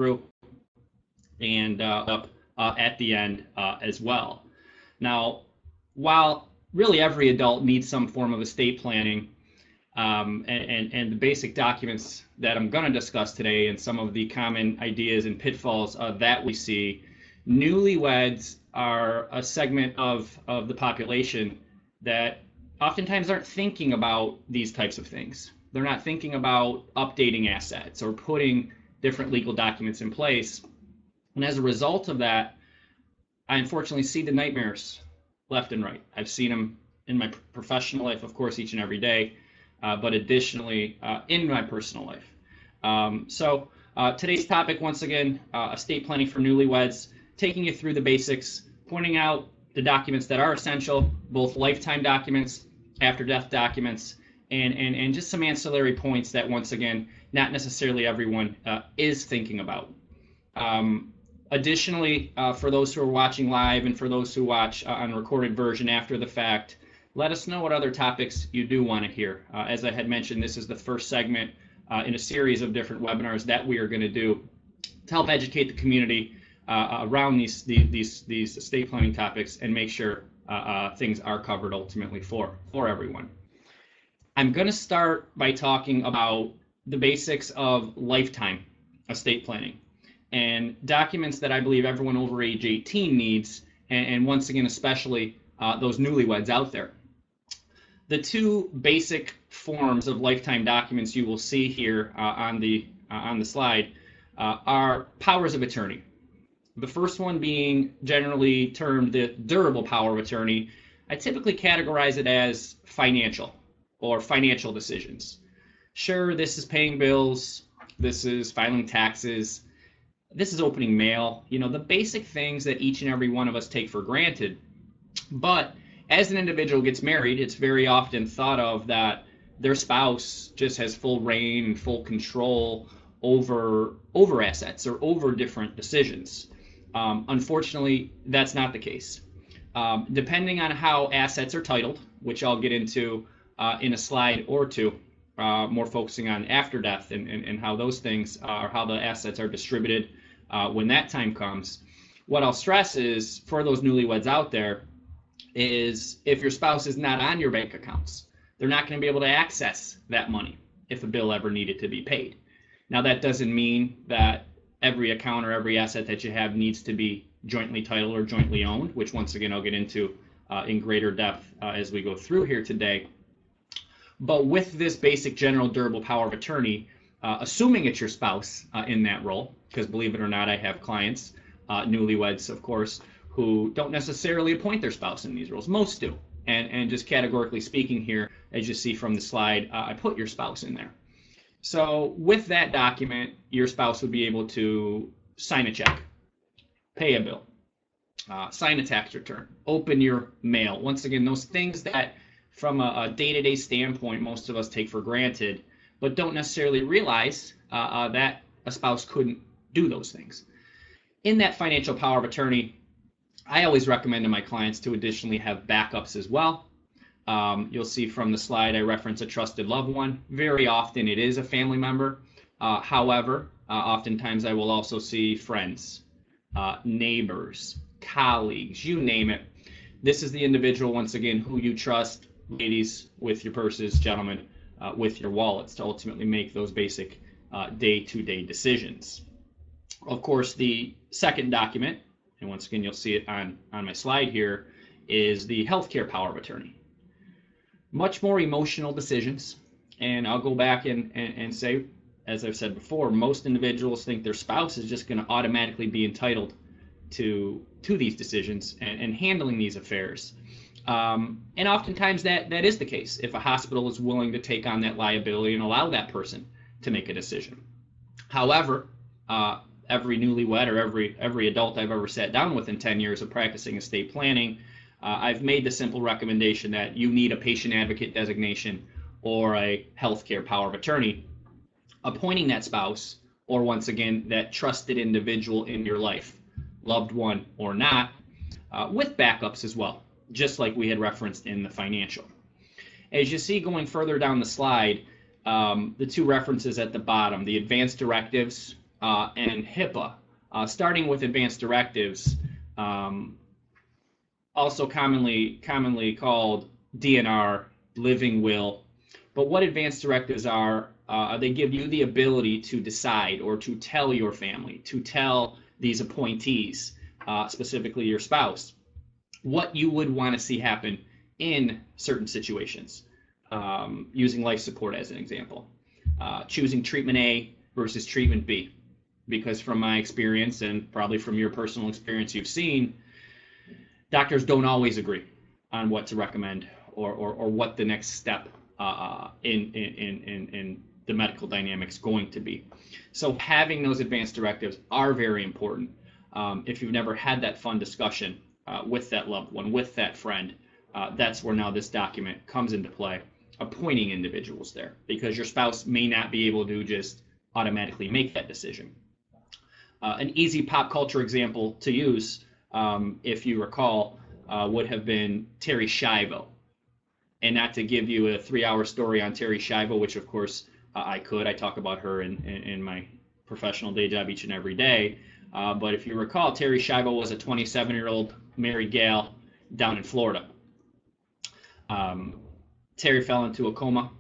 through and up at the end as well. Now, while really every adult needs some form of estate planning, and the basic documents that I'm going to discuss today and some of the common ideas and pitfalls that we see, newlyweds are a segment of the population that oftentimes aren't thinking about these types of things. They're not thinking about updating assets or putting different legal documents in place. And as a result of that, I unfortunately see the nightmares left and right. I've seen them in my professional life, of course, each and every day, but additionally in my personal life. So today's topic, once again, estate planning for newlyweds, taking you through the basics, pointing out the documents that are essential, both lifetime documents, after death documents, and just some ancillary points that, once again, not necessarily everyone is thinking about. Additionally, for those who are watching live and for those who watch on recorded version after the fact, let us know what other topics you do want to hear. As I had mentioned, this is the first segment in a series of different webinars that we are going to do to help educate the community around these estate planning topics and make sure things are covered ultimately for everyone. I'm going to start by talking about the basics of lifetime estate planning and documents that I believe everyone over age 18 needs, and once again, especially those newlyweds out there. The two basic forms of lifetime documents you will see here on the slide are powers of attorney. The first one being generally termed the durable power of attorney. I typically categorize it as financial or financial decisions. Sure, this is paying bills, this is filing taxes, this is opening mail, the basic things that each and every one of us take for granted. But as an individual gets married, it's very often thought of that their spouse just has full reign and full control over assets or over different decisions. Unfortunately, that's not the case. Depending on how assets are titled, which I'll get into in a slide or two, more focusing on after death and how those things are, how the assets are distributed when that time comes. What I'll stress is, for those newlyweds out there, is if your spouse is not on your bank accounts, they're not going to be able to access that money if a bill ever needed to be paid. Now, that doesn't mean that every account or every asset that you have needs to be jointly titled or jointly owned, which once again I'll get into in greater depth as we go through here today. But with this basic general durable power of attorney, assuming it's your spouse in that role, because believe it or not, I have clients, newlyweds of course, who don't necessarily appoint their spouse in these roles. Most do. And just categorically speaking here, as you see from the slide, I put your spouse in there. So with that document, your spouse would be able to sign a check, pay a bill, sign a tax return, open your mail. Once again, those things that from a day-to-day standpoint, most of us take for granted, but don't necessarily realize that a spouse couldn't do those things. In that financial power of attorney, I always recommend to my clients to additionally have backups as well. You'll see from the slide I reference a trusted loved one. Very often it is a family member. However, oftentimes I will also see friends, neighbors, colleagues, you name it. This is the individual, once again, who you trust, ladies, with your purses, gentlemen, with your wallets, to ultimately make those basic day-to-day decisions. Of course, the second document, and once again you'll see it on my slide here, is the healthcare power of attorney. Much more emotional decisions, and I'll go back and say, as I've said before, most individuals think their spouse is just going to automatically be entitled to these decisions and handling these affairs. And oftentimes that is the case if a hospital is willing to take on that liability and allow that person to make a decision. However, every newlywed or every adult I've ever sat down with in 10 years of practicing estate planning, I've made the simple recommendation that you need a patient advocate designation or a healthcare power of attorney appointing that spouse, or once again, that trusted individual in your life, loved one or not, with backups as well, just like we had referenced in the financial. As you see going further down the slide, the two references at the bottom, the advanced directives and HIPAA, starting with advanced directives, also commonly called DNR, living will. But what advanced directives are, they give you the ability to decide or to tell your family, to tell these appointees, specifically your spouse, what you would want to see happen in certain situations, using life support as an example. Choosing treatment A versus treatment B. Because from my experience, and probably from your personal experience you've seen, doctors don't always agree on what to recommend or what the next step in the medical dynamics going to be. So having those advanced directives are very important. If you've never had that fun discussion with that loved one, with that friend, that's where now this document comes into play, appointing individuals there, because your spouse may not be able to just automatically make that decision. An easy pop culture example to use, if you recall, would have been Terri Schiavo. And not to give you a 3-hour story on Terri Schiavo, which of course I could. I talk about her in my professional day job each and every day. But if you recall, Terri Schiavo was a 27-year-old married gal down in Florida. Terri fell into a coma,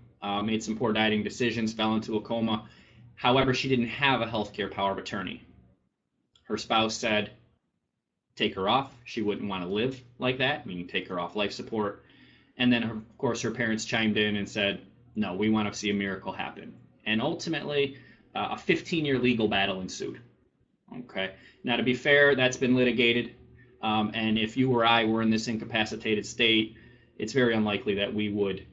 made some poor dieting decisions, fell into a coma. However, she didn't have a healthcare power of attorney. Her spouse said, take her off. She wouldn't want to live like that, meaning take her off life support. And then, of course, her parents chimed in and said, no, we want to see a miracle happen. And ultimately, a 15-year legal battle ensued. Okay. Now, to be fair, that's been litigated. And if you or I were in this incapacitated state, it's very unlikely that we would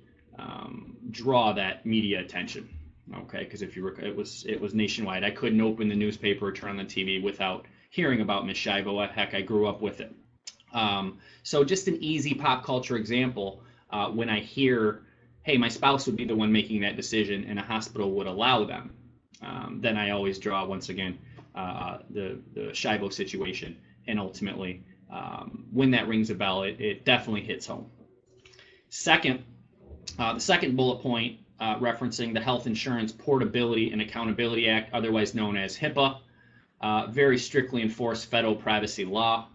draw that media attention. Okay, because if you it was nationwide. I couldn't open the newspaper or turn on the TV without hearing about Miss Schiavo. Heck, I grew up with it. So just an easy pop culture example. When I hear, hey, my spouse would be the one making that decision and a hospital would allow them, then I always draw, once again, the Schiavo situation. And ultimately, when that rings a bell, it definitely hits home. Second, the second bullet point, referencing the Health Insurance Portability and Accountability Act, otherwise known as HIPAA, very strictly enforced federal privacy law.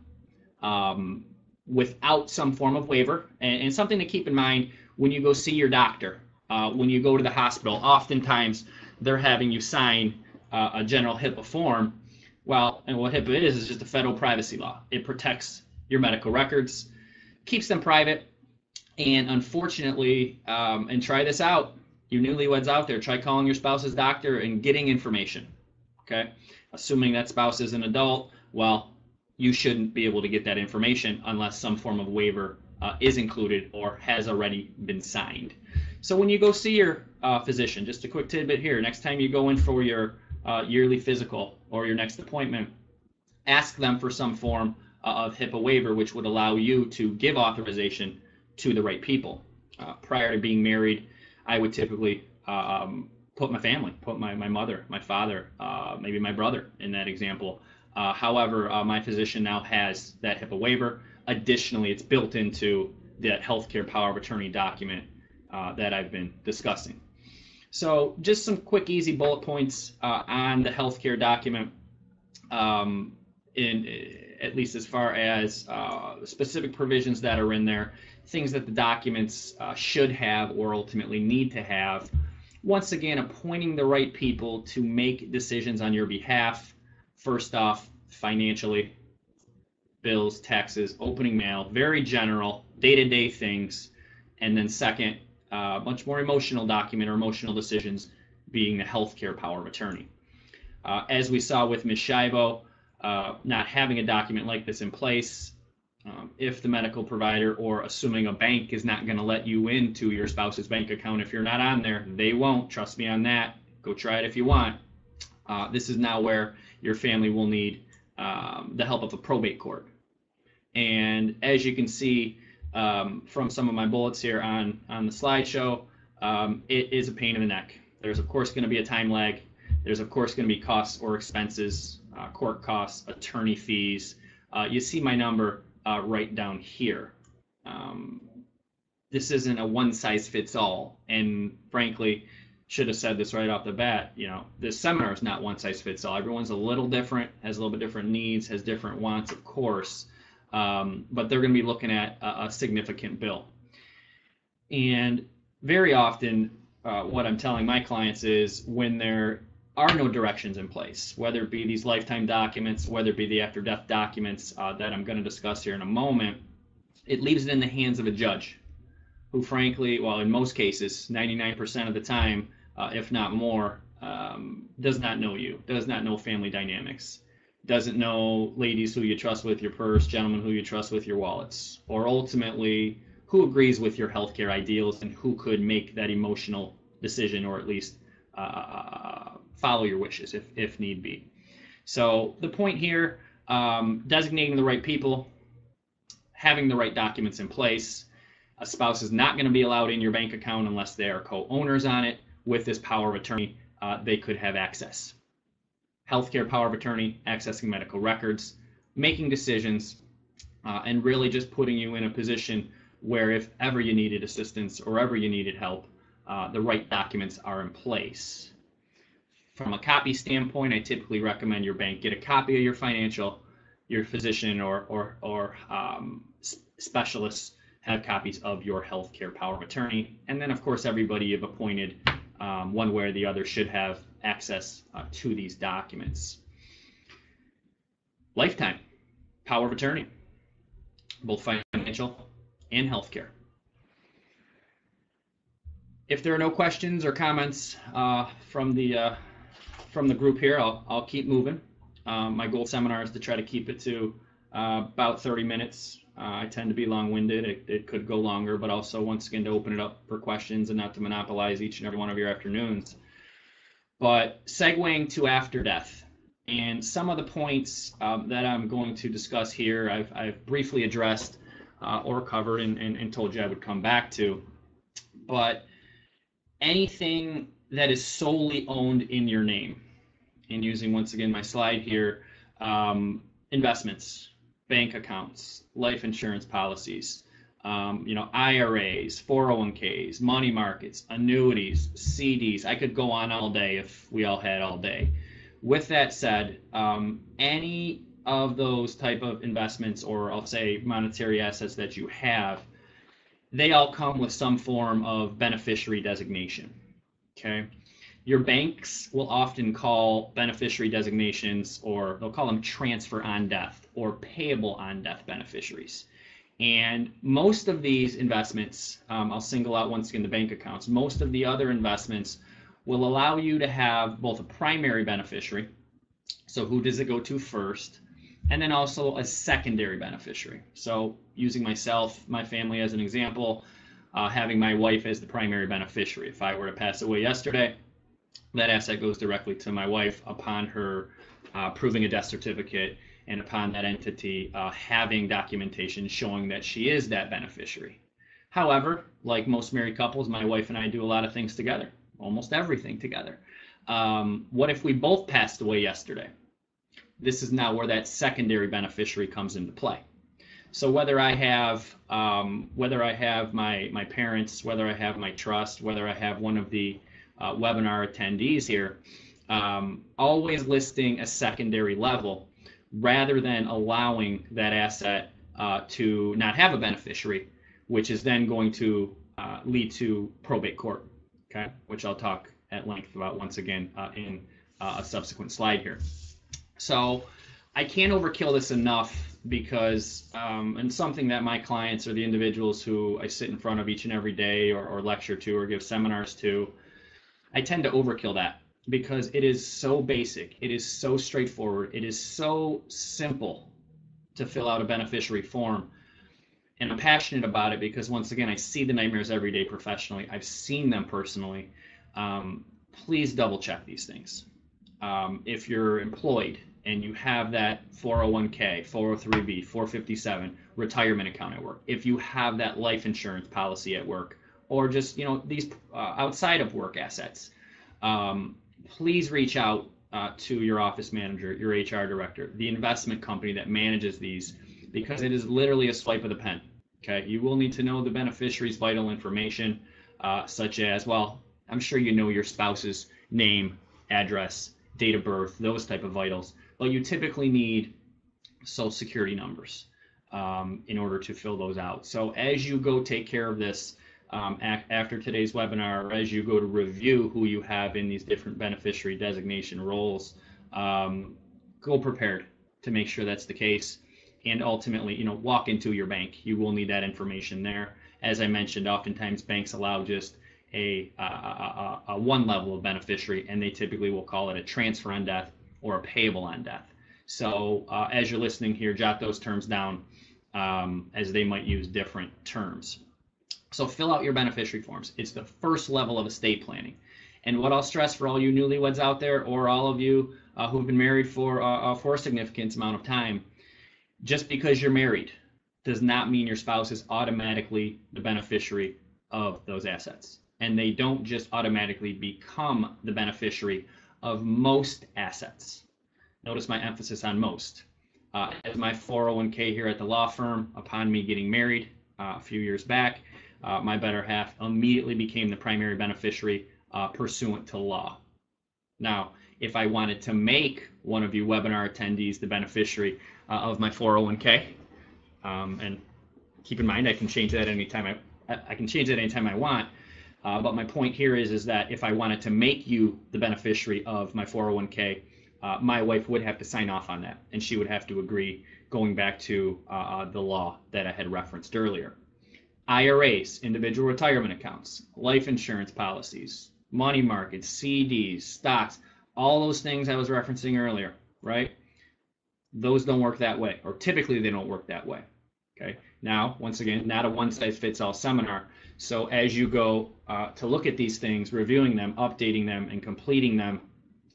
Without some form of waiver, and something to keep in mind when you go see your doctor, when you go to the hospital, oftentimes they're having you sign a general HIPAA form. Well, and what HIPAA is just a federal privacy law. It protects your medical records, keeps them private, and unfortunately, and try this out, you newlyweds out there, try calling your spouse's doctor and getting information, okay? Assuming that spouse is an adult, well, you shouldn't be able to get that information unless some form of waiver is included or has already been signed. So when you go see your physician, just a quick tidbit here, next time you go in for your yearly physical or your next appointment, ask them for some form of HIPAA waiver, which would allow you to give authorization to the right people. Prior to being married, I would typically put my family, put my mother, my father, maybe my brother in that example. However, my physician now has that HIPAA waiver. Additionally, it's built into that healthcare power of attorney document that I've been discussing. So just some quick, easy bullet points on the healthcare document, at least as far as specific provisions that are in there, things that the documents should have or ultimately need to have. Once again, appointing the right people to make decisions on your behalf. First off, financially, bills, taxes, opening mail, very general, day-to-day things. And then second, much more emotional document or emotional decisions being the healthcare power of attorney. As we saw with Ms. Schiavo, not having a document like this in place, if the medical provider or assuming a bank is not going to let you into your spouse's bank account if you're not on there, they won't. Trust me on that. Go try it if you want. This is now where your family will need the help of a probate court. And as you can see from some of my bullets here on the slideshow, it is a pain in the neck. There's, of course, going to be a time lag. There's, of course, going to be costs or expenses, court costs, attorney fees. You see my number right down here. This isn't a one-size-fits-all. And frankly, should have said this right off the bat. This seminar is not one size fits all. Everyone's a little different, has a little bit different needs, has different wants, of course, but they're going to be looking at a significant bill. And very often, what I'm telling my clients is when there are no directions in place, whether it be these lifetime documents, whether it be the after death documents that I'm going to discuss here in a moment, it leaves it in the hands of a judge who, frankly, well, in most cases, 99% of the time, if not more, does not know you, does not know family dynamics, doesn't know ladies who you trust with your purse, gentlemen who you trust with your wallets, or ultimately who agrees with your healthcare ideals and who could make that emotional decision, or at least follow your wishes if need be. So the point here, designating the right people, having the right documents in place. A spouse is not going to be allowed in your bank account unless they are co-owners on it. With this power of attorney, they could have access. Healthcare power of attorney, accessing medical records, making decisions, and really just putting you in a position where if ever you needed assistance or ever you needed help, the right documents are in place. From a copy standpoint, I typically recommend your bank get a copy of your physician or specialists have copies of your healthcare power of attorney. And then, of course, everybody you've appointed, one way or the other, should have access to these documents. Lifetime power of attorney, both financial and healthcare. If there are no questions or comments from the group here, I'll keep moving. My goal seminar is to try to keep it to about 30 minutes. I tend to be long-winded. It could go longer, but also, once again, to open it up for questions and not to monopolize each and every one of your afternoons. But segueing to after death, and some of the points that I'm going to discuss here, I've briefly addressed or covered and told you I would come back to. But anything that is solely owned in your name, and using, once again, my slide here, investments, bank accounts, life insurance policies, IRAs, 401ks, money markets, annuities, CDs. I could go on all day if we all had all day. With that said, any of those type of investments, or I'll say monetary assets that you have, they all come with some form of beneficiary designation. Okay. Your banks will often call beneficiary designations, or they'll call them transfer on death or payable on death beneficiaries. And most of these investments, I'll single out once again the bank accounts, most of the other investments will allow you to have both a primary beneficiary, so who does it go to first, and then also a secondary beneficiary. So using myself, my family as an example, having my wife as the primary beneficiary. If I were to pass away yesterday, that asset goes directly to my wife upon her proving a death certificate and upon that entity having documentation showing that she is that beneficiary. However, like most married couples, my wife and I do a lot of things together, almost everything together. What if we both passed away yesterday? This is now where that secondary beneficiary comes into play. So whether I have my parents, whether I have my trust, whether I have one of the webinar attendees here, always listing a secondary level rather than allowing that asset to not have a beneficiary, which is then going to lead to probate court, okay, which I'll talk at length about once again in a subsequent slide here. So I can't overkill this enough because, and something that my clients or the individuals who I sit in front of each and every day or lecture to or give seminars to, I tend to overkill that because it is so basic, it is so straightforward, it is so simple to fill out a beneficiary form. And I'm passionate about it because, once again, I see the nightmares every day professionally. I've seen them personally. Please double check these things. If you're employed and you have that 401k, 403b, 457 retirement account at work, if you have that life insurance policy at work, or just these outside of work assets, please reach out to your office manager, your HR director, the investment company that manages these, because it is literally a swipe of the pen. Okay, you will need to know the beneficiary's vital information, such as, well, I'm sure you know your spouse's name, address, date of birth, those type of vitals, but you typically need social security numbers in order to fill those out. So as you go take care of this after today's webinar, or as you go to review who you have in these different beneficiary designation roles, go prepared to make sure that's the case. And ultimately, walk into your bank. You will need that information there. As I mentioned, oftentimes banks allow just a one level of beneficiary, and they typically will call it a transfer on death or a payable on death. So as you're listening here, jot those terms down as they might use different terms. So fill out your beneficiary forms. It's the first level of estate planning. And what I'll stress for all you newlyweds out there, or all of you who've been married for a significant amount of time, just because you're married does not mean your spouse is automatically the beneficiary of those assets. And they don't just automatically become the beneficiary of most assets. Notice my emphasis on most. As my 401k here at the law firm, upon me getting married a few years back, my better half immediately became the primary beneficiary pursuant to law. Now, if I wanted to make one of you webinar attendees the beneficiary of my 401k, and keep in mind I can change that anytime I want. But my point here is that if I wanted to make you the beneficiary of my 401k, my wife would have to sign off on that, and she would have to agree, going back to the law that I had referenced earlier. IRAs, individual retirement accounts, life insurance policies, money markets, CDs, stocks, all those things I was referencing earlier, right? Those don't work that way, or typically they don't work that way. Okay. Now, once again, not a one-size-fits-all seminar. So as you go to look at these things, reviewing them, updating them, and completing them,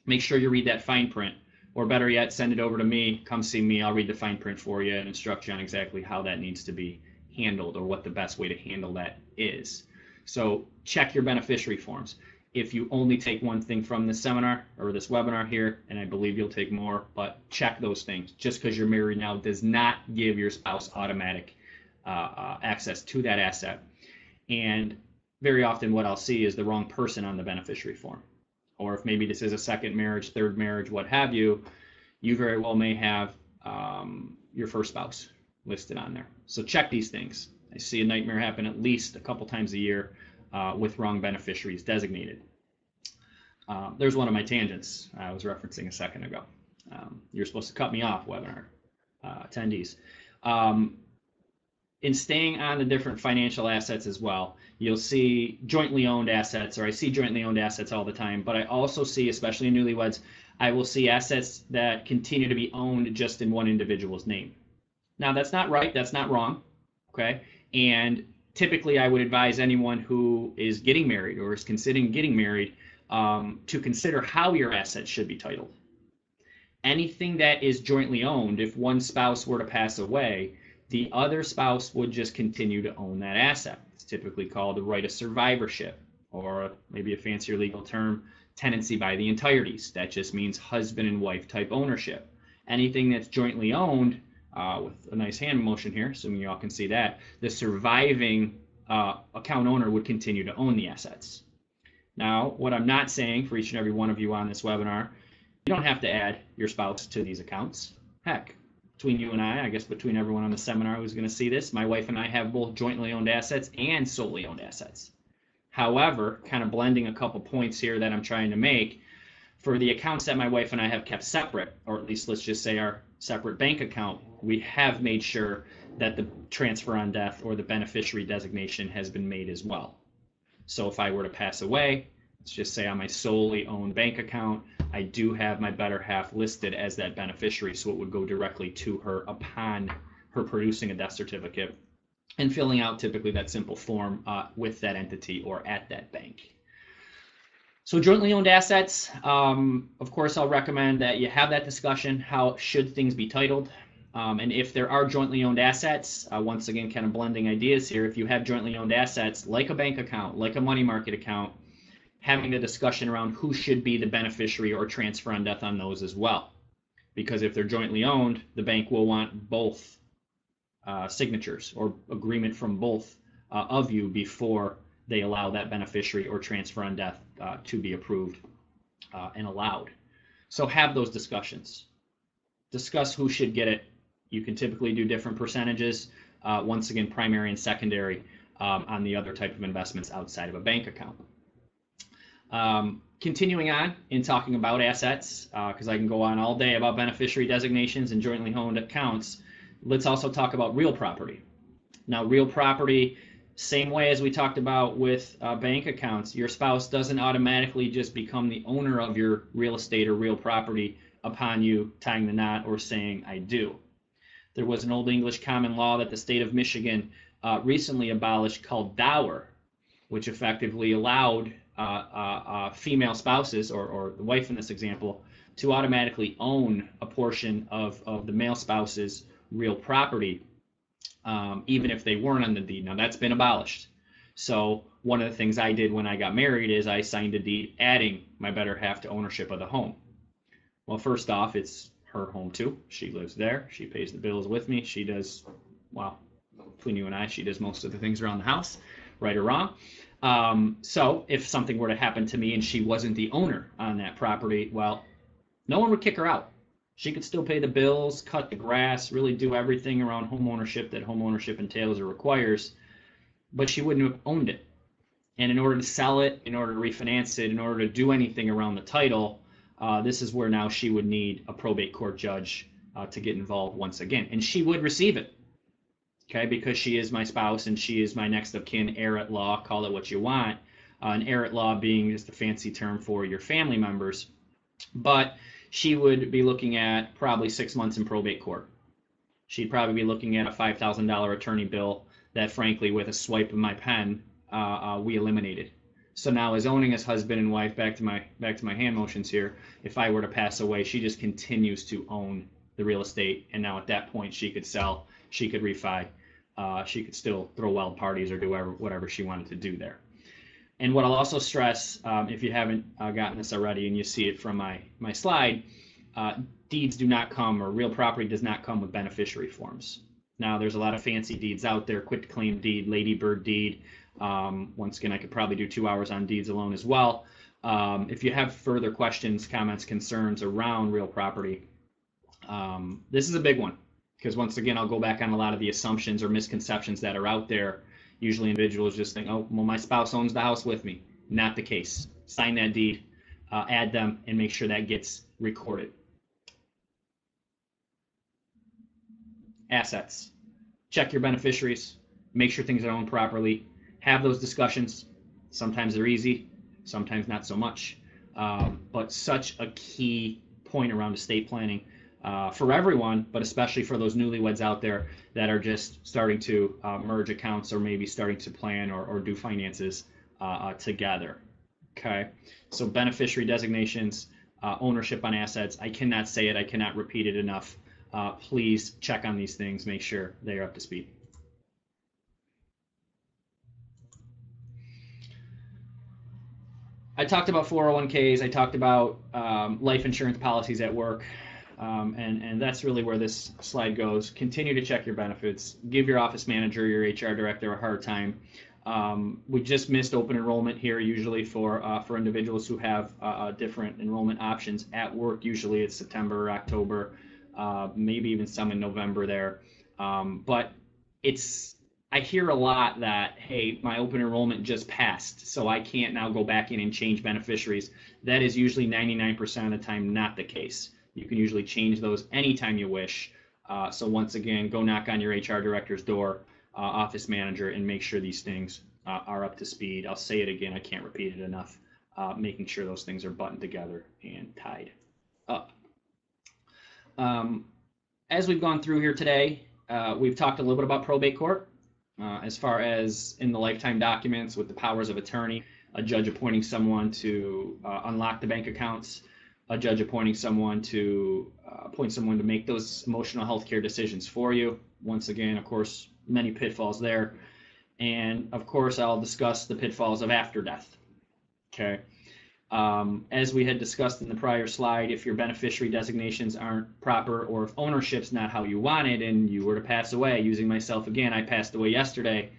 make sure you read that fine print, or better yet, send it over to me. Come see me. I'll read the fine print for you and instruct you on exactly how that needs to be handled, or what the best way to handle that is. So check your beneficiary forms. If you only take one thing from this seminar or this webinar here, and I believe you'll take more, but check those things. Just because you're married now does not give your spouse automatic access to that asset. And very often what I'll see is the wrong person on the beneficiary form. Or if maybe this is a second marriage, third marriage, what have you, you very well may have your first spouse listed on there. So check these things. I see a nightmare happen at least a couple times a year with wrong beneficiaries designated. There's one of my tangents I was referencing a second ago. You're supposed to cut me off, webinar attendees. In staying on the different financial assets as well, you'll see jointly owned assets, or I see jointly owned assets all the time, but I also see, especially in newlyweds, I will see assets that continue to be owned just in one individual's name. Now, that's not right, that's not wrong, okay? And typically I would advise anyone who is getting married or is considering getting married to consider how your assets should be titled. Anything that is jointly owned, if one spouse were to pass away, the other spouse would just continue to own that asset. It's typically called the right of survivorship, or maybe a fancier legal term, tenancy by the entireties. That just means husband and wife type ownership. Anything that's jointly owned, with a nice hand motion here, assuming you all can see that, the surviving account owner would continue to own the assets. Now, what I'm not saying for each and every one of you on this webinar, you don't have to add your spouse to these accounts. Heck, between you and I guess between everyone on the seminar who's going to see this, my wife and I have both jointly owned assets and solely owned assets. However, kind of blending a couple points here that I'm trying to make, for the accounts that my wife and I have kept separate, or at least let's just say our separate bank account, we have made sure that the transfer on death or the beneficiary designation has been made as well. So if I were to pass away, let's just say on my solely owned bank account, I do have my better half listed as that beneficiary, so it would go directly to her upon her producing a death certificate and filling out typically that simple form with that entity or at that bank. So jointly owned assets, of course, I'll recommend that you have that discussion. How should things be titled? And if there are jointly owned assets, once again, kind of blending ideas here, if you have jointly owned assets like a bank account, like a money market account, having a discussion around who should be the beneficiary or transfer on death on those as well. Because if they're jointly owned, the bank will want both signatures or agreement from both of you before they allow that beneficiary or transfer on death to be approved and allowed. So have those discussions. Discuss who should get it. You can typically do different percentages. Once again, primary and secondary on the other type of investments outside of a bank account. Continuing on in talking about assets, because I can go on all day about beneficiary designations and jointly owned accounts, let's also talk about real property. Now, real property, same way as we talked about with bank accounts, your spouse doesn't automatically just become the owner of your real estate or real property upon you tying the knot or saying, I do. There was an old English common law that the state of Michigan recently abolished called dower, which effectively allowed female spouses, or the wife in this example, to automatically own a portion of the male spouse's real property, even if they weren't on the deed. Now, that's been abolished. So one of the things I did when I got married is I signed a deed adding my better half to ownership of the home. Well, first off, it's her home too. She lives there. She pays the bills with me. She does, well, between you and I, she does most of the things around the house, right or wrong. So if something were to happen to me and she wasn't the owner on that property, well, no one would kick her out. She could still pay the bills, cut the grass, really do everything around home ownership that home ownership entails or requires, but she wouldn't have owned it. And in order to sell it, in order to refinance it, in order to do anything around the title, this is where now she would need a probate court judge to get involved once again. And she would receive it, okay, because she is my spouse and she is my next of kin, heir at law, call it what you want. An heir at law being just a fancy term for your family members. But she would be looking at probably 6 months in probate court. She'd probably be looking at a $5,000 attorney bill that, frankly, with a swipe of my pen, we eliminated. So now, as owning as husband and wife, back to my hand motions here, if I were to pass away, she just continues to own the real estate, and now at that point, she could sell, she could refi, she could still throw wild parties or do whatever she wanted to do there. And what I'll also stress, if you haven't gotten this already and you see it from my slide, deeds do not come, or real property does not come with beneficiary forms. Now, there's a lot of fancy deeds out there, quitclaim deed, ladybird deed. Once again, I could probably do 2 hours on deeds alone as well. If you have further questions, comments, concerns around real property, this is a big one, because once again, I'll go back on a lot of the assumptions or misconceptions that are out there. Usually individuals just think, oh, well, my spouse owns the house with me. Not the case. Sign that deed, add them, and make sure that gets recorded. Assets. Check your beneficiaries. Make sure things are owned properly. Have those discussions. Sometimes they're easy, sometimes not so much. But such a key point around estate planning for everyone, but especially for those newlyweds out there that are just starting to merge accounts or maybe starting to plan or do finances together. Okay, so beneficiary designations, ownership on assets. I cannot say it, I cannot repeat it enough. Please check on these things, make sure they are up to speed. I talked about 401ks, I talked about life insurance policies at work. And that's really where this slide goes. Continue to check your benefits. Give your office manager, your HR director a hard time. We just missed open enrollment here, usually for individuals who have different enrollment options at work. Usually it's September or October, maybe even some in November there. But I hear a lot that, hey, my open enrollment just passed, so I can't now go back in and change beneficiaries. That is usually 99% of the time not the case. You can usually change those anytime you wish. So once again, go knock on your HR director's door, office manager, and make sure these things are up to speed. I'll say it again, I can't repeat it enough. Making sure those things are buttoned together and tied up. As we've gone through here today, we've talked a little bit about probate court, as far as in the lifetime documents with the powers of attorney, a judge appointing someone to unlock the bank accounts, a judge appointing someone to make those emotional health care decisions for you. Once again, of course, many pitfalls there. And of course, I'll discuss the pitfalls of after death. Okay. As we had discussed in the prior slide, if your beneficiary designations aren't proper, or if ownership's not how you want it and you were to pass away, using myself again, I passed away yesterday,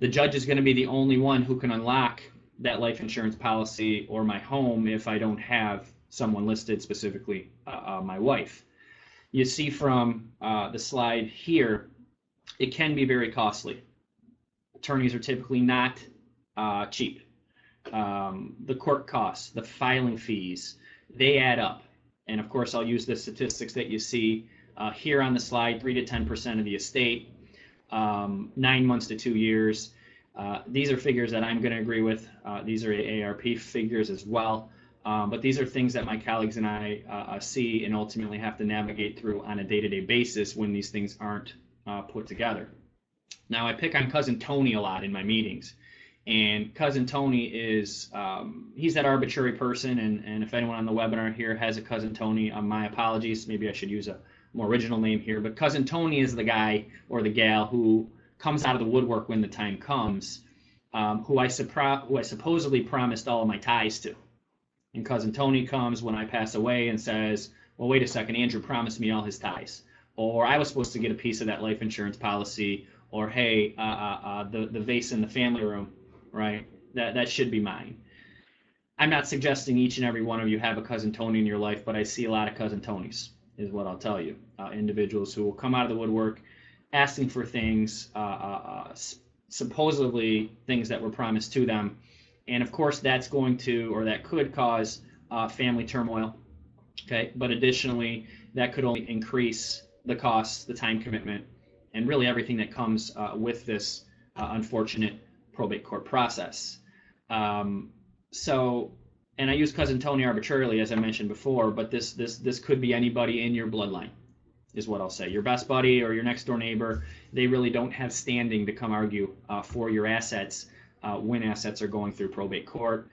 The judge is going to be the only one who can unlock that life insurance policy or my home if I don't have someone listed, specifically my wife. You see from the slide here, it can be very costly. Attorneys are typically not cheap. The court costs, the filing fees, they add up. And of course, I'll use the statistics that you see here on the slide, 3 to 10% of the estate, 9 months to 2 years. These are figures that I'm going to agree with. These are AARP figures as well. But these are things that my colleagues and I see and ultimately have to navigate through on a day-to-day basis when these things aren't put together. Now, I pick on Cousin Tony a lot in my meetings. And Cousin Tony is, he's that arbitrary person, and if anyone on the webinar here has a Cousin Tony, my apologies, maybe I should use a more original name here, but Cousin Tony is the guy or the gal who comes out of the woodwork when the time comes, who I supposedly promised all of my ties to. And Cousin Tony comes when I pass away and says, well, wait a second, Andrew promised me all his ties. Or I was supposed to get a piece of that life insurance policy, or hey, the vase in the family room, right? That should be mine. I'm not suggesting each and every one of you have a Cousin Tony in your life, but I see a lot of Cousin Tonys, is what I'll tell you. Individuals who will come out of the woodwork asking for things, supposedly things that were promised to them. And of course, that's going to, or that could cause family turmoil. Okay, but additionally, that could only increase the costs, the time commitment, and really everything that comes with this unfortunate probate court process. So, and I use Cousin Tony arbitrarily, as I mentioned before, but this could be anybody in your bloodline, is what I'll say. Your best buddy or your next door neighbor, they really don't have standing to come argue for your assets when assets are going through probate court.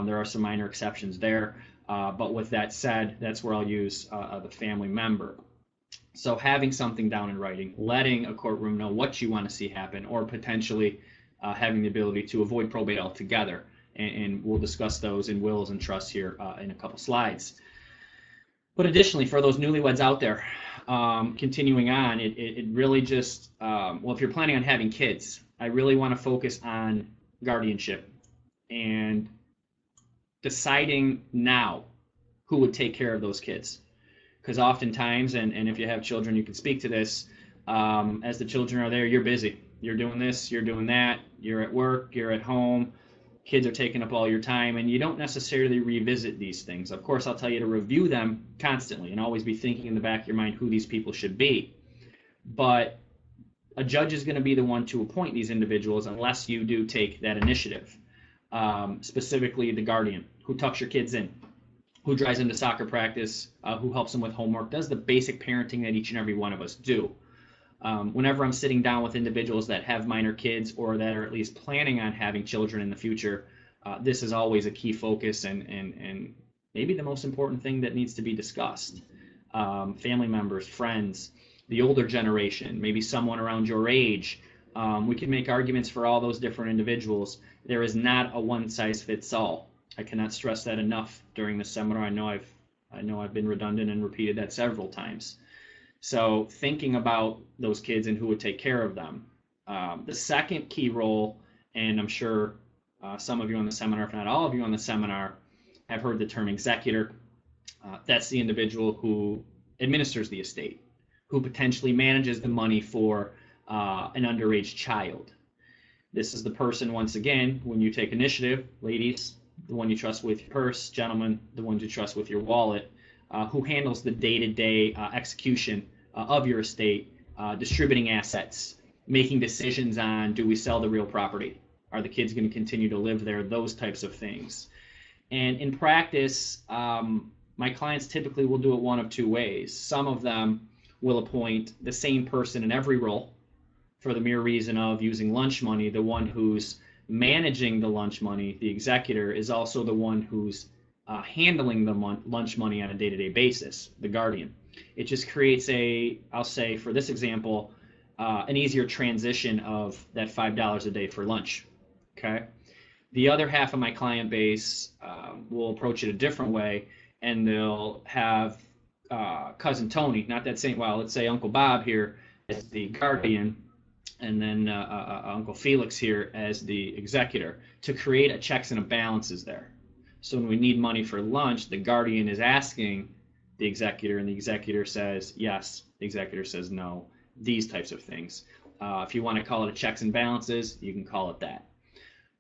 There are some minor exceptions there, but with that said, that's where I'll use the family member. So having something down in writing, letting a courtroom know what you want to see happen, or potentially having the ability to avoid probate altogether. And we'll discuss those in wills and trusts here in a couple slides. But additionally, for those newlyweds out there, continuing on, it really just, well, if you're planning on having kids, I really want to focus on guardianship and deciding now who would take care of those kids. Because oftentimes, and if you have children, you can speak to this, as the children are there, you're busy. You're doing this, you're doing that, you're at work, you're at home, kids are taking up all your time, and you don't necessarily revisit these things. Of course, I'll tell you to review them constantly and always be thinking in the back of your mind who these people should be. But a judge is going to be the one to appoint these individuals unless you do take that initiative. Specifically, the guardian, who tucks your kids in, who drives them to soccer practice, who helps them with homework, does the basic parenting that each and every one of us do. Whenever I'm sitting down with individuals that have minor kids or that are at least planning on having children in the future, this is always a key focus and maybe the most important thing that needs to be discussed. Family members, friends, the older generation, maybe someone around your age. We can make arguments for all those different individuals. There is not a one-size-fits-all. I cannot stress that enough during this seminar. I know I've been redundant and repeated that several times. So thinking about those kids and who would take care of them. The second key role, and I'm sure some of you on the seminar, if not all of you on the seminar, have heard the term executor. That's the individual who administers the estate, who potentially manages the money for an underage child. This is the person, once again, when you take initiative, ladies, the one you trust with your purse, gentlemen, the ones you trust with your wallet, who handles the day-to-day execution of your estate, distributing assets, making decisions on, do we sell the real property? Are the kids going to continue to live there? Those types of things. And in practice, my clients typically will do it one of two ways. Some of them will appoint the same person in every role for the mere reason of using lunch money. The one who's managing the lunch money, the executor, is also the one who's handling the lunch money on a day-to-day basis, the guardian. It just creates I'll say for this example, an easier transition of that $5 a day for lunch, okay? The other half of my client base will approach it a different way, and they'll have Cousin Tony, not that same, well, let's say Uncle Bob here as the guardian, and then Uncle Felix here as the executor, to create a checks and a balances there. So when we need money for lunch, the guardian is asking the executor, and the executor says yes, the executor says no, these types of things. If you want to call it a checks and balances, you can call it that.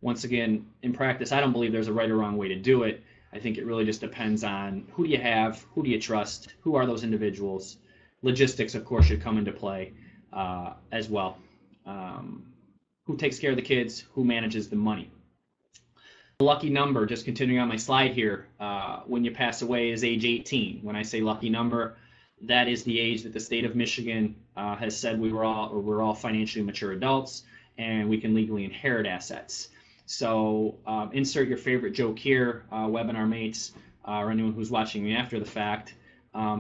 Once again, in practice, I don't believe there's a right or wrong way to do it. I think it really just depends on who do you have, who do you trust, who are those individuals. Logistics, of course, should come into play as well. Who takes care of the kids, who manages the money. The lucky number, just continuing on my slide here, when you pass away is age 18. When I say lucky number, that is the age that the state of Michigan has said we're all financially mature adults and we can legally inherit assets. So insert your favorite joke here, webinar mates, or anyone who's watching me after the fact,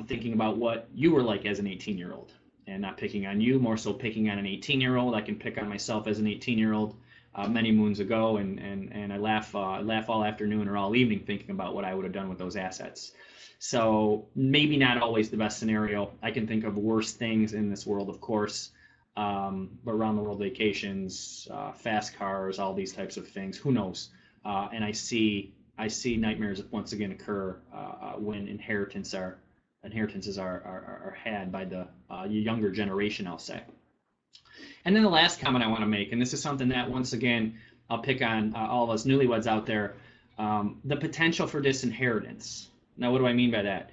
thinking about what you were like as an 18-year-old. And not picking on you, more so picking on an 18-year-old. I can pick on myself as an 18-year-old many moons ago, and I laugh all afternoon or all evening thinking about what I would have done with those assets. So maybe not always the best scenario. I can think of worse things in this world, of course, but around the world vacations, fast cars, all these types of things. Who knows? And I see nightmares once again occur when inheritances are had by the younger generation, I'll say. And then the last comment I want to make, and this is something that once again I'll pick on all of us newlyweds out there, the potential for disinheritance. Now, what do I mean by that?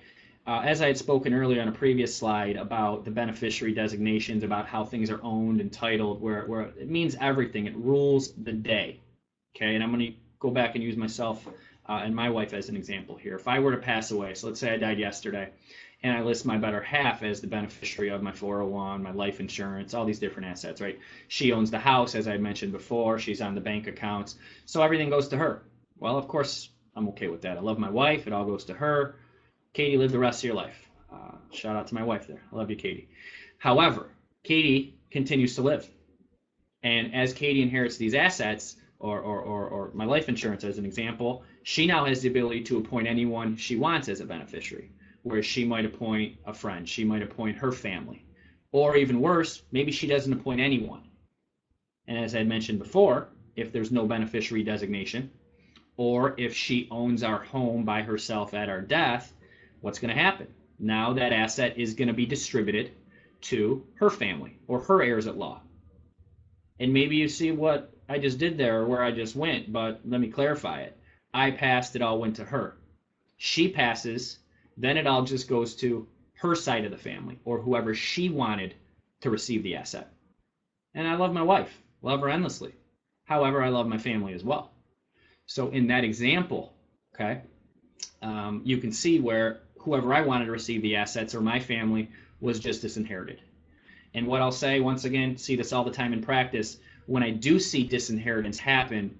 As I had spoken earlier on a previous slide about the beneficiary designations, about how things are owned and titled, where it means everything. It rules the day. Okay, and I'm going to go back and use myself and my wife as an example here. If I were to pass away, so let's say I died yesterday, and I list my better half as the beneficiary of my 401, my life insurance, all these different assets, right? She owns the house, as I mentioned before. She's on the bank accounts. So everything goes to her. Well, of course, I'm okay with that. I love my wife. It all goes to her. Katie, live the rest of your life. Shout out to my wife there. I love you, Katie. However, Katie continues to live. And as Katie inherits these assets, or my life insurance as an example, she now has the ability to appoint anyone she wants as a beneficiary, whereas she might appoint a friend, she might appoint her family, or even worse, maybe she doesn't appoint anyone. And as I mentioned before, if there's no beneficiary designation, or if she owns our home by herself at our death, what's going to happen? Now that asset is going to be distributed to her family or her heirs at law. And maybe you see what I just did there, or where I just went, but let me clarify it. I passed, it all went to her. She passes, then it all just goes to her side of the family, or whoever she wanted to receive the asset. And I love my wife, love her endlessly. However, I love my family as well. So in that example, okay, you can see where whoever I wanted to receive the assets, or my family, was just disinherited. And what I'll say, once again, see this all the time in practice, when I do see disinheritance happen,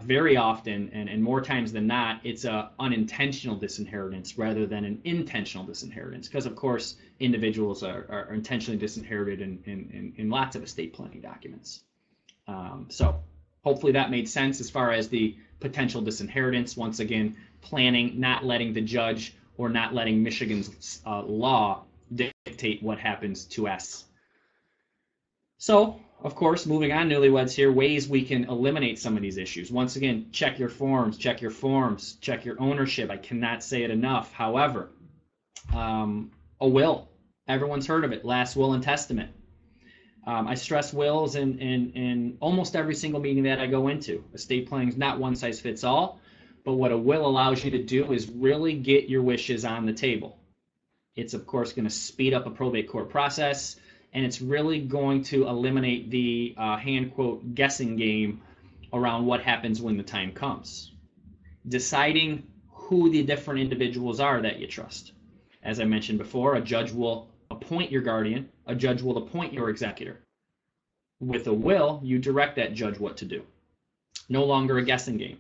very often, and more times than not, it's a unintentional disinheritance rather than an intentional disinheritance, because of course individuals are intentionally disinherited in lots of estate planning documents. So hopefully that made sense as far as the potential disinheritance. Once again, planning, not letting the judge or not letting Michigan's law dictate what happens to us. So, of course, moving on, newlyweds here, ways we can eliminate some of these issues. Once again, check your forms, check your ownership. I cannot say it enough. However, a will, everyone's heard of it, last will and testament. I stress wills in almost every single meeting that I go into. Estate planning is not one size fits all, but what a will allows you to do is really get your wishes on the table. It's, of course, going to speed up a probate court process, and it's really going to eliminate the hand quote guessing game around what happens when the time comes. Deciding who the different individuals are that you trust. As I mentioned before, a judge will appoint your guardian, a judge will appoint your executor. With a will, you direct that judge what to do. No longer a guessing game,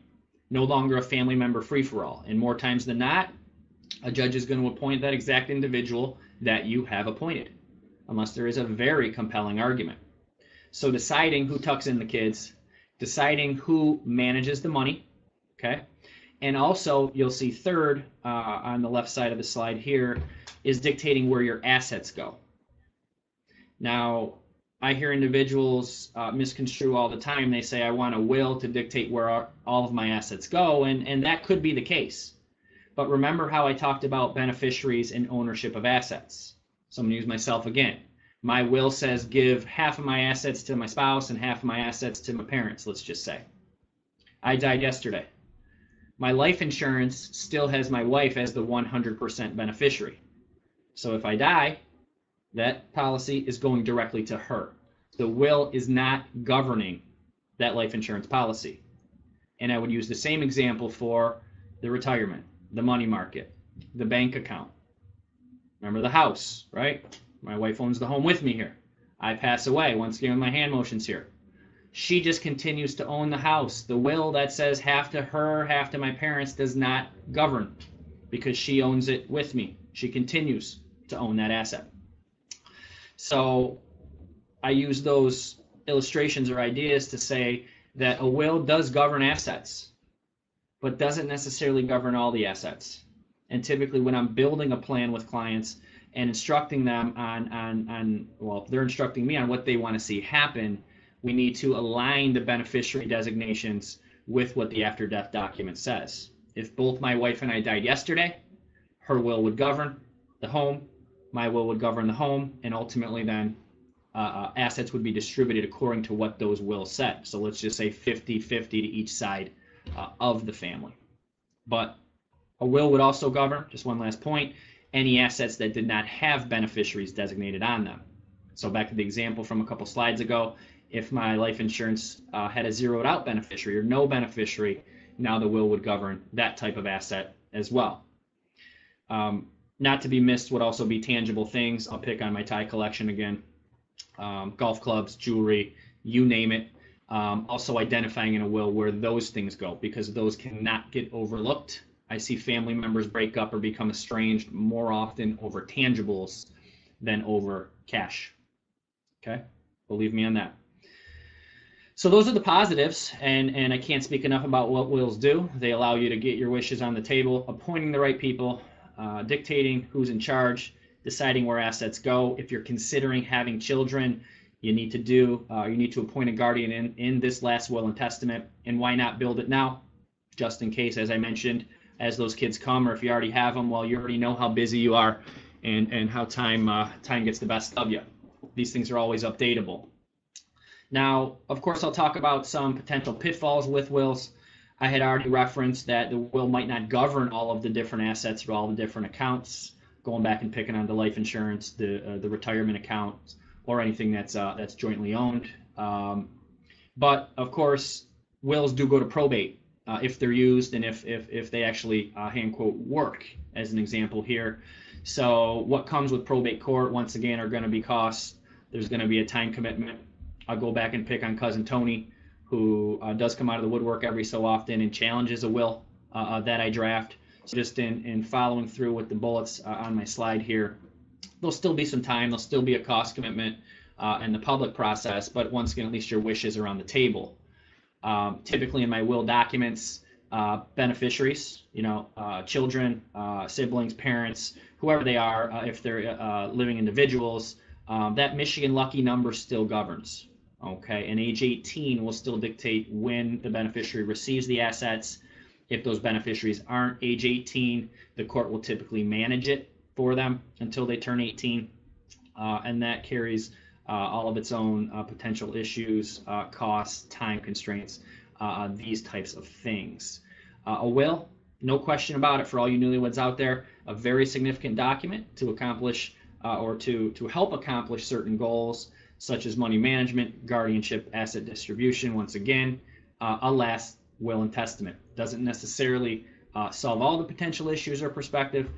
no longer a family member free-for-all. And more times than not, a judge is going to appoint that exact individual that you have appointed, unless there is a very compelling argument. So deciding who tucks in the kids, deciding who manages the money, okay? And also, you'll see third on the left side of the slide here is dictating where your assets go. Now, I hear individuals misconstrue all the time. They say, I want a will to dictate where all of my assets go, and that could be the case. But remember how I talked about beneficiaries and ownership of assets. So I'm going to use myself again. My will says give half of my assets to my spouse and half of my assets to my parents, let's just say. I died yesterday. My life insurance still has my wife as the 100% beneficiary. So if I die, that policy is going directly to her. The will is not governing that life insurance policy. And I would use the same example for the retirement, the money market, the bank account. Remember the house, right? My wife owns the home with me here. I pass away, once again with my hand motions here. She just continues to own the house. The will that says half to her, half to my parents does not govern because she owns it with me. She continues to own that asset. So I use those illustrations or ideas to say that a will does govern assets, but doesn't necessarily govern all the assets. And typically when I'm building a plan with clients and instructing them on well, if they're instructing me on what they want to see happen, we need to align the beneficiary designations with what the after death document says. If both my wife and I died yesterday, her will would govern the home, my will would govern the home, and ultimately then assets would be distributed according to what those wills said. So let's just say 50-50 to each side of the family. But a will would also govern, just one last point, any assets that did not have beneficiaries designated on them. So back to the example from a couple slides ago, if my life insurance had a zeroed out beneficiary or no beneficiary, now the will would govern that type of asset as well. Not to be missed would also be tangible things. I'll pick on my tie collection again. Golf clubs, jewelry, you name it. Also identifying in a will where those things go, because those cannot get overlooked. I see family members break up or become estranged more often over tangibles than over cash. Okay, believe me on that. So those are the positives, and I can't speak enough about what wills do. They allow you to get your wishes on the table, appointing the right people, dictating who's in charge, deciding where assets go. If you're considering having children, you need to appoint a guardian in this last will and testament. And why not build it now, just in case, as I mentioned, as those kids come, or if you already have them, well, you already know how busy you are and how time gets the best of you. These things are always updatable. Now, of course, I'll talk about some potential pitfalls with wills. I had already referenced that the will might not govern all of the different assets or all the different accounts, going back and picking on the life insurance, the retirement account, or anything that's jointly owned. But of course, wills do go to probate if they're used and if they actually hand quote work, as an example here. So what comes with probate court, once again, are going to be costs. There's going to be a time commitment. I'll go back and pick on cousin Tony, who does come out of the woodwork every so often and challenges a will that I draft. So just in following through with the bullets on my slide here, there'll still be some time, there'll still be a cost commitment in the public process, but once again, at least your wishes are on the table. Typically in my will documents, beneficiaries, children, siblings, parents, whoever they are, if they're living individuals, that Michigan lucky number still governs. Okay, and age 18 will still dictate when the beneficiary receives the assets. If those beneficiaries aren't age 18, the court will typically manage it for them until they turn 18, and that carries all of its own potential issues, costs, time constraints, these types of things. A will, no question about it, for all you newlyweds out there, a very significant document to accomplish or to help accomplish certain goals, such as money management, guardianship, asset distribution. Once again, a last will and testament doesn't necessarily solve all the potential issues or perspective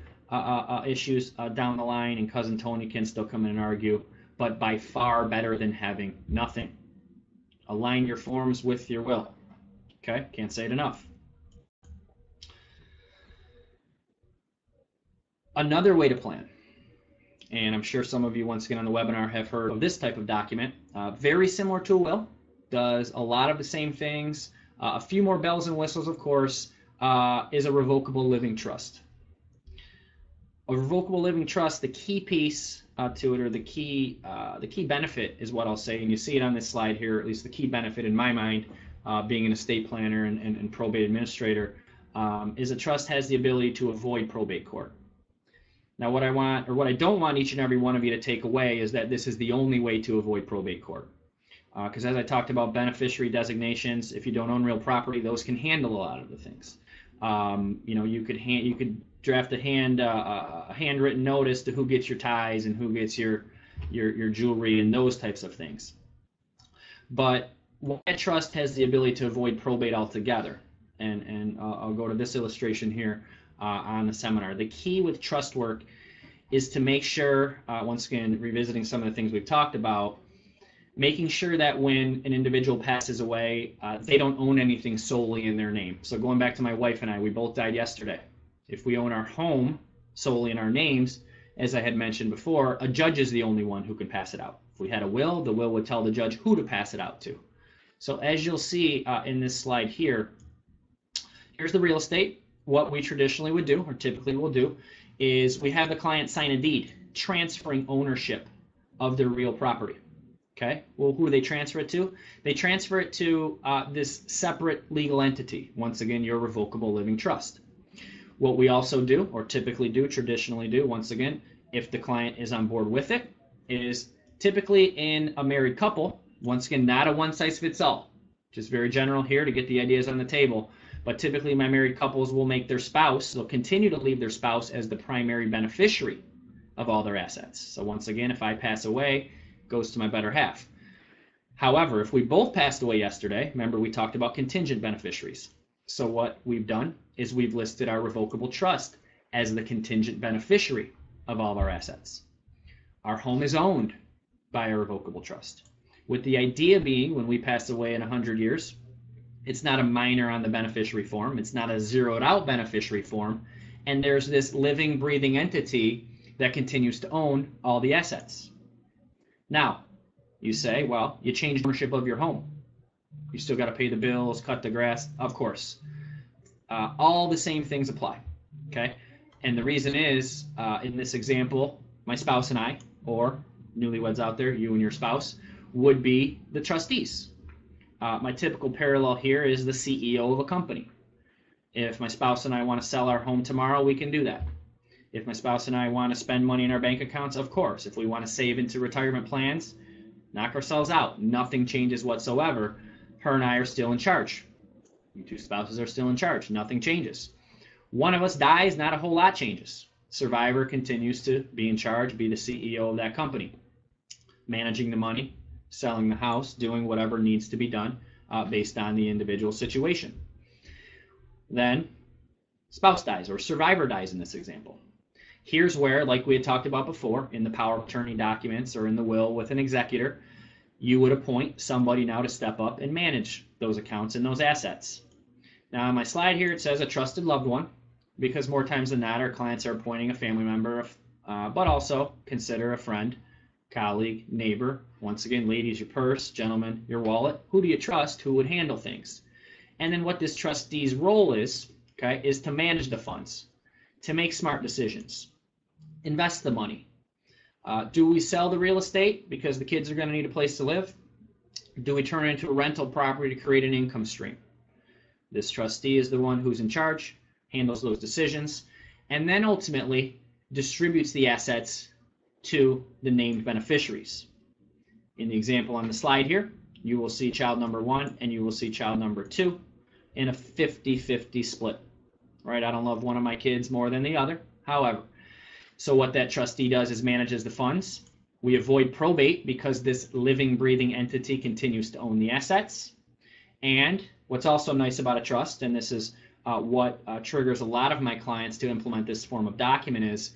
issues down the line, and cousin Tony can still come in and argue, but by far better than having nothing. Align your forms with your will. Okay, can't say it enough. Another way to plan, and I'm sure some of you once again on the webinar have heard of this type of document, very similar to a will, does a lot of the same things, a few more bells and whistles, of course, is a revocable living trust. A revocable living trust, the key piece to it, or the key benefit is what I'll say, and you see it on this slide here, at least the key benefit in my mind, being an estate planner and probate administrator, is a trust has the ability to avoid probate court. Now, what I don't want each and every one of you to take away is that this is the only way to avoid probate court. Because as I talked about beneficiary designations, if you don't own real property, those can handle a lot of the things. You could draft a handwritten notice to who gets your ties and who gets your jewelry and those types of things. But that trust has the ability to avoid probate altogether. And I'll go to this illustration here on the seminar. The key with trust work is to make sure, once again, revisiting some of the things we've talked about, making sure that when an individual passes away, they don't own anything solely in their name. So going back to my wife and I, we both died yesterday. If we own our home solely in our names, as I had mentioned before, a judge is the only one who can pass it out. If we had a will, the will would tell the judge who to pass it out to. So as you'll see in this slide here, here's the real estate. What we traditionally would do, or typically will do, is we have the client sign a deed transferring ownership of their real property. Okay, well, who do they transfer it to? They transfer it to this separate legal entity, once again, your revocable living trust. What we also do, or typically do, traditionally do, once again, if the client is on board with it, is typically in a married couple, once again, not a one-size-fits-all, just very general here to get the ideas on the table, but typically my married couples will make their spouse, they'll continue to leave their spouse as the primary beneficiary of all their assets. So once again, if I pass away, it goes to my better half. However, if we both passed away yesterday, remember we talked about contingent beneficiaries. So what we've done is we've listed our revocable trust as the contingent beneficiary of all of our assets. Our home is owned by a revocable trust, with the idea being when we pass away in 100 years, it's not a minor on the beneficiary form, it's not a zeroed out beneficiary form, and there's this living, breathing entity that continues to own all the assets. Now, you say, well, you changed ownership of your home. You still got to pay the bills, cut the grass, of course. All the same things apply, okay? And the reason is, in this example, my spouse and I, or newlyweds out there, you and your spouse, would be the trustees. My typical parallel here is the CEO of a company. If my spouse and I want to sell our home tomorrow, we can do that. If my spouse and I want to spend money in our bank accounts, of course. If we want to save into retirement plans, knock ourselves out. Nothing changes whatsoever. Her and I are still in charge. You two spouses are still in charge. Nothing changes. One of us dies, not a whole lot changes. Survivor continues to be in charge, be the CEO of that company, managing the money, selling the house, doing whatever needs to be done based on the individual situation. Then spouse dies, or survivor dies in this example. Here's where, like we had talked about before, in the power of attorney documents or in the will with an executor, you would appoint somebody now to step up and manage those accounts and those assets. Now on my slide here it says a trusted loved one, because more times than not our clients are appointing a family member, but also consider a friend, colleague, neighbor. Once again, ladies, your purse, gentlemen, your wallet. Who do you trust? Who would handle things? And then what this trustee's role is, okay, is to manage the funds, to make smart decisions, invest the money. Do we sell the real estate because the kids are going to need a place to live? Do we turn it into a rental property to create an income stream? This trustee is the one who's in charge, handles those decisions, and then ultimately distributes the assets to the named beneficiaries. In the example on the slide here, you will see child number 1 and you will see child number 2 in a 50-50 split. Right? I don't love one of my kids more than the other. However, so what that trustee does is manages the funds. We avoid probate because this living, breathing entity continues to own the assets. And what's also nice about a trust, and this is what triggers a lot of my clients to implement this form of document, is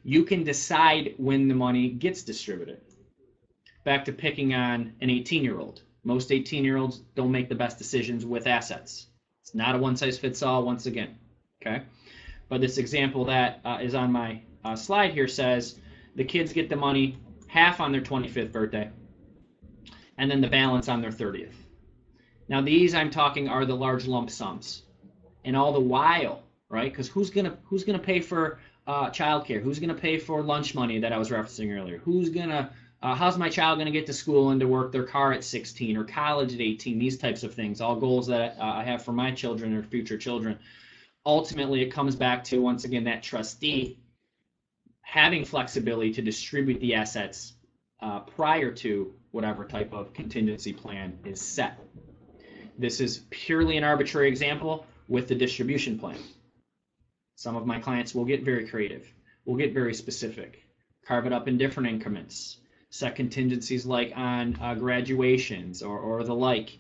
you can decide when the money gets distributed. Back to picking on an 18-year-old. Most 18-year-olds don't make the best decisions with assets. It's not a one-size-fits-all, once again. Okay? But this example that is on my slide here says the kids get the money half on their 25th birthday and then the balance on their 30th. Now these I'm talking are the large lump sums. And all the while, right? Because who's gonna pay for childcare? Who's going to pay for lunch money that I was referencing earlier? How's my child going to get to school and to work their car at 16 or college at 18? These types of things, all goals that I have for my children or future children. Ultimately, it comes back to, once again, that trustee having flexibility to distribute the assets prior to whatever type of contingency plan is set. This is purely an arbitrary example with the distribution plan. Some of my clients will get very creative, will get very specific, carve it up in different increments, set contingencies like on graduations or the like.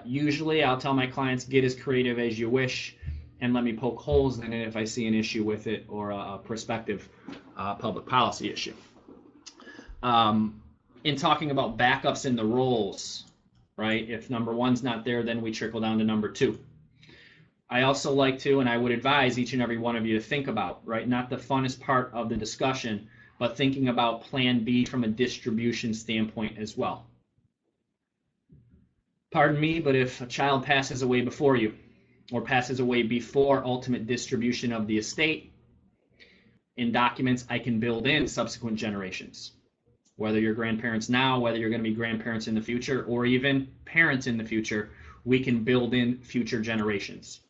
Usually I'll tell my clients, get as creative as you wish and let me poke holes in it if I see an issue with it or a prospective public policy issue. In talking about backups in the roles, right? If number one's not there, then we trickle down to number two. I also like to, and I would advise each and every one of you to think about, right? Not the funnest part of the discussion, but thinking about plan B from a distribution standpoint as well. Pardon me, but if a child passes away before you or passes away before ultimate distribution of the estate, in documents I can build in subsequent generations. Whether you're grandparents now, whether you're going to be grandparents in the future, or even parents in the future, we can build in future generations.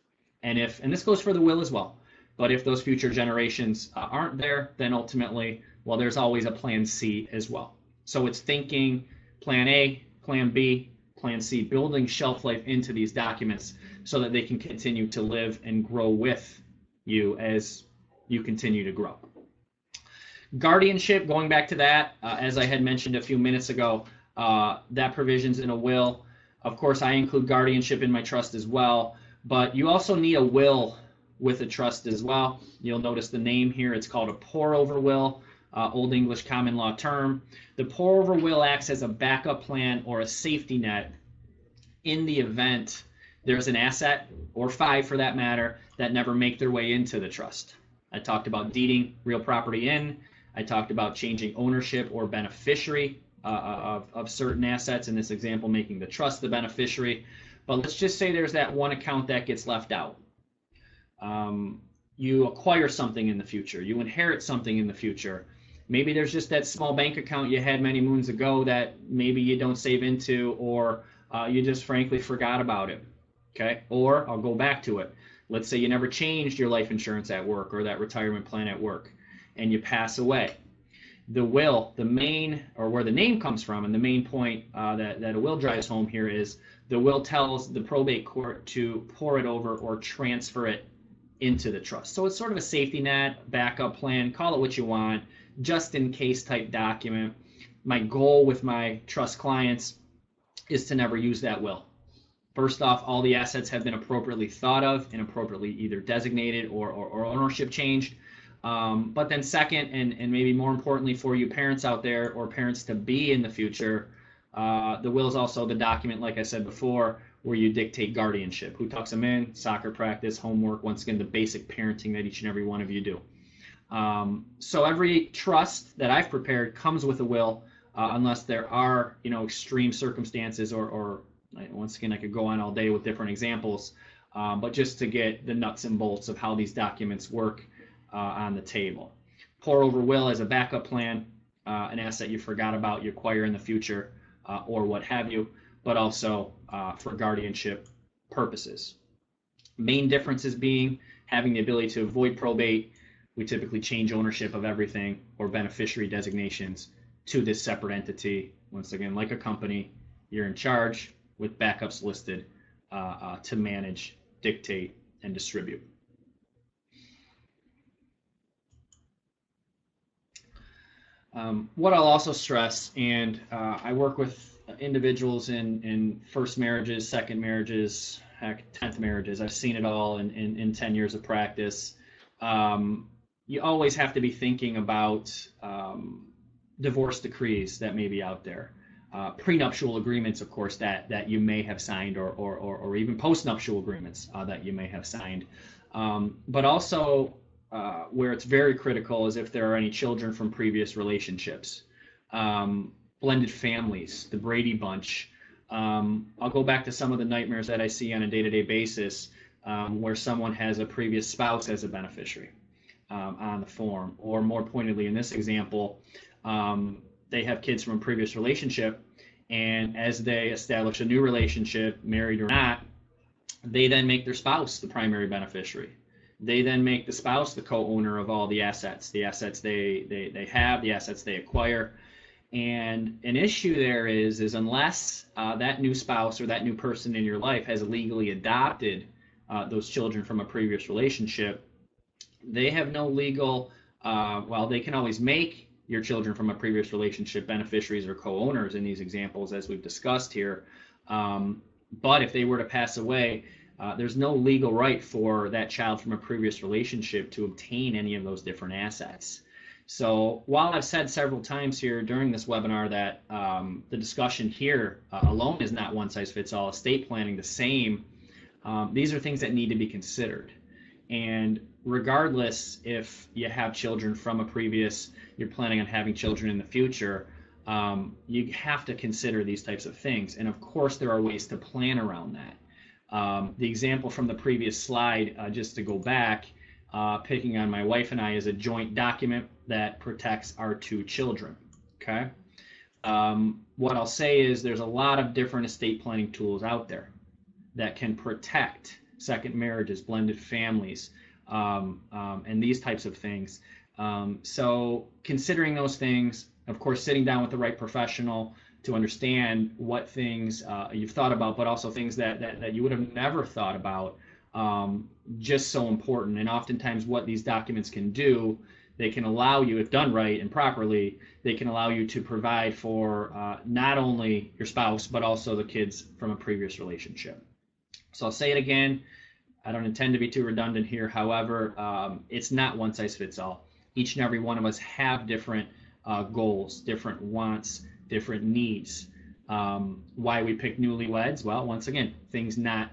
And this goes for the will as well, but if those future generations aren't there, then ultimately, well, there's always a plan C as well. So it's thinking plan A, plan B, plan C, building shelf life into these documents so that they can continue to live and grow with you as you continue to grow. Guardianship, going back to that, as I had mentioned a few minutes ago, that provision's in a will. Of course, I include guardianship in my trust as well, but you also need a will with a trust as well. You'll notice the name here, it's called a pour-over will, Old English common law term. The pour-over will acts as a backup plan or a safety net in the event there's an asset, or five for that matter, that never make their way into the trust. I talked about deeding real property in. I talked about changing ownership or beneficiary of certain assets, in this example making the trust the beneficiary. But let's just say there's that one account that gets left out. You acquire something in the future. You inherit something in the future. Maybe there's just that small bank account you had many moons ago that maybe you don't save into, or you just frankly forgot about it. Okay? Or I'll go back to it. Let's say you never changed your life insurance at work or that retirement plan at work, and you pass away. The will, the main, or where the name comes from, and the main point that a will drives home here is the will tells the probate court to pour it over or transfer it into the trust. So it's sort of a safety net, backup plan, call it what you want, just in case type document. My goal with my trust clients is to never use that will. First off, all the assets have been appropriately thought of and appropriately either designated or ownership changed. But then second, and maybe more importantly for you parents out there or parents to be in the future, the will is also the document, like I said before, where you dictate guardianship. Who tucks them in, soccer practice, homework, once again, the basic parenting that each and every one of you do. So every trust that I've prepared comes with a will, unless there are, extreme circumstances or once again, I could go on all day with different examples, but just to get the nuts and bolts of how these documents work on the table. Pour over will as a backup plan, an asset you forgot about, you acquire in the future, or what have you, but also for guardianship purposes. Main differences being having the ability to avoid probate. We typically change ownership of everything or beneficiary designations to this separate entity. Once again, like a company, you're in charge with backups listed to manage, dictate, and distribute. What I'll also stress, and I work with individuals in first marriages, second marriages, heck, 10th marriages. I've seen it all in 10 years of practice. You always have to be thinking about divorce decrees that may be out there. Prenuptial agreements, of course, that you may have signed, or even postnuptial agreements that you may have signed. But also where it's very critical is if there are any children from previous relationships. Blended families, the Brady Bunch. I'll go back to some of the nightmares that I see on a day-to-day basis where someone has a previous spouse as a beneficiary. on the form, or more pointedly in this example, they have kids from a previous relationship, and as they establish a new relationship, married or not, they then make their spouse the primary beneficiary. They then make the spouse the co-owner of all the assets they have, the assets they acquire. And an issue there is unless that new spouse or that new person in your life has legally adopted those children from a previous relationship, they have no legal, well, they can always make your children from a previous relationship beneficiaries or co-owners in these examples, as we've discussed here. But if they were to pass away, there's no legal right for that child from a previous relationship to obtain any of those different assets. So while I've said several times here during this webinar that the discussion here alone is not one size fits all, estate planning the same, these are things that need to be considered. And regardless if you have children from a previous, you're planning on having children in the future, you have to consider these types of things. And of course, there are ways to plan around that. The example from the previous slide, just to go back, picking on my wife and I, is a joint document that protects our two children. Okay. What I'll say is there's a lot of different estate planning tools out there that can protect second marriages, blended families, and these types of things. So considering those things, of course, sitting down with the right professional to understand what things you've thought about, but also things that you would have never thought about, just so important. And oftentimes what these documents can do, they can allow you, if done right and properly, they can allow you to provide for not only your spouse, but also the kids from a previous relationship. So I'll say it again. I don't intend to be too redundant here. However, it's not one size fits all. Each and every one of us have different goals, different wants, different needs. Why we pick newlyweds? Well, once again, things not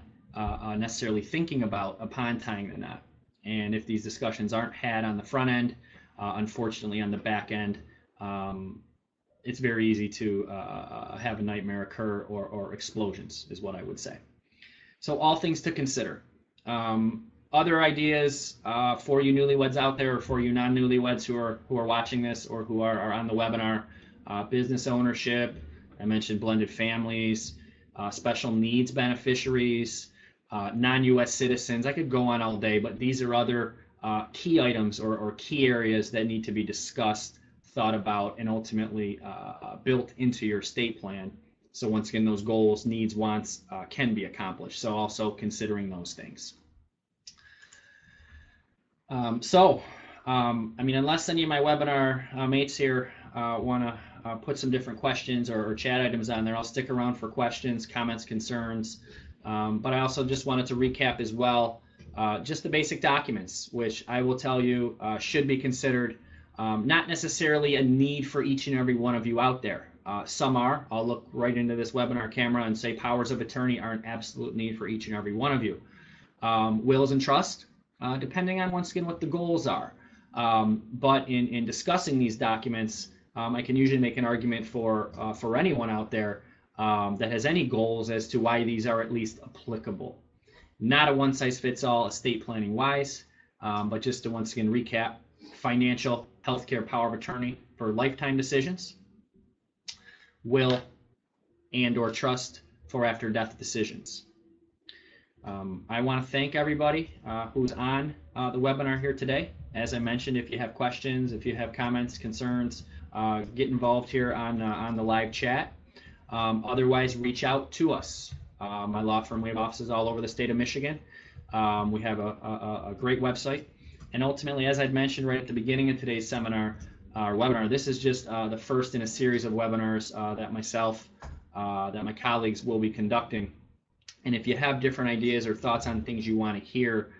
necessarily thinking about upon tying the knot. And if these discussions aren't had on the front end, unfortunately on the back end, it's very easy to have a nightmare occur, or explosions is what I would say. So all things to consider. Other ideas for you newlyweds out there, or for you non-newlyweds who are watching this or who are on the webinar: business ownership. I mentioned blended families, special needs beneficiaries, non-U.S. citizens. I could go on all day, but these are other key items or key areas that need to be discussed, thought about, and ultimately built into your estate plan. So once again, those goals, needs, wants can be accomplished. So also considering those things. I mean, unless any of my webinar mates here want to put some different questions or chat items on there, I'll stick around for questions, comments, concerns. But I also just wanted to recap as well, just the basic documents, which I will tell you should be considered, not necessarily a need for each and every one of you out there. Some are. I'll look right into this webinar camera and say powers of attorney are an absolute need for each and every one of you. Wills and trust, depending on, once again, what the goals are. But in discussing these documents, I can usually make an argument for anyone out there that has any goals as to why these are at least applicable. Not a one-size-fits-all estate planning wise, but just to once again recap: financial, healthcare power of attorney for lifetime decisions, will and/or trust for after-death decisions. I want to thank everybody who's on the webinar here today. As I mentioned, if you have questions, if you have comments, concerns, get involved here on the live chat. Otherwise, reach out to us. My law firm, we have offices all over the state of Michigan. We have a great website. And ultimately, as I'd mentioned right at the beginning of today's webinar, this is just the first in a series of webinars that myself, that my colleagues will be conducting. And if you have different ideas or thoughts on things you want to hear,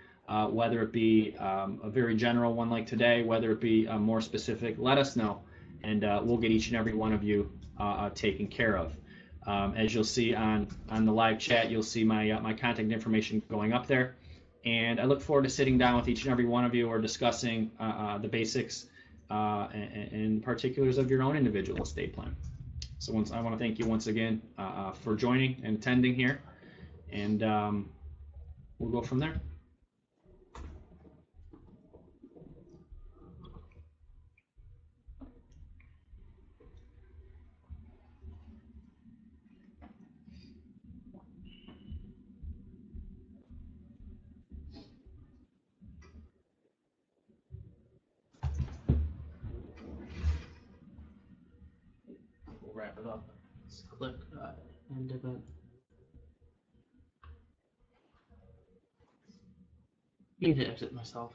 whether it be a very general one like today, whether it be more specific, let us know, and we'll get each and every one of you taken care of. As you'll see on the live chat, you'll see my contact information going up there. And I look forward to sitting down with each and every one of you or discussing the basics and particulars of your own individual estate plan. So I want to thank you once again for joining and attending here. And we'll go from there. wrap it up. Let's click end event. I need to exit myself.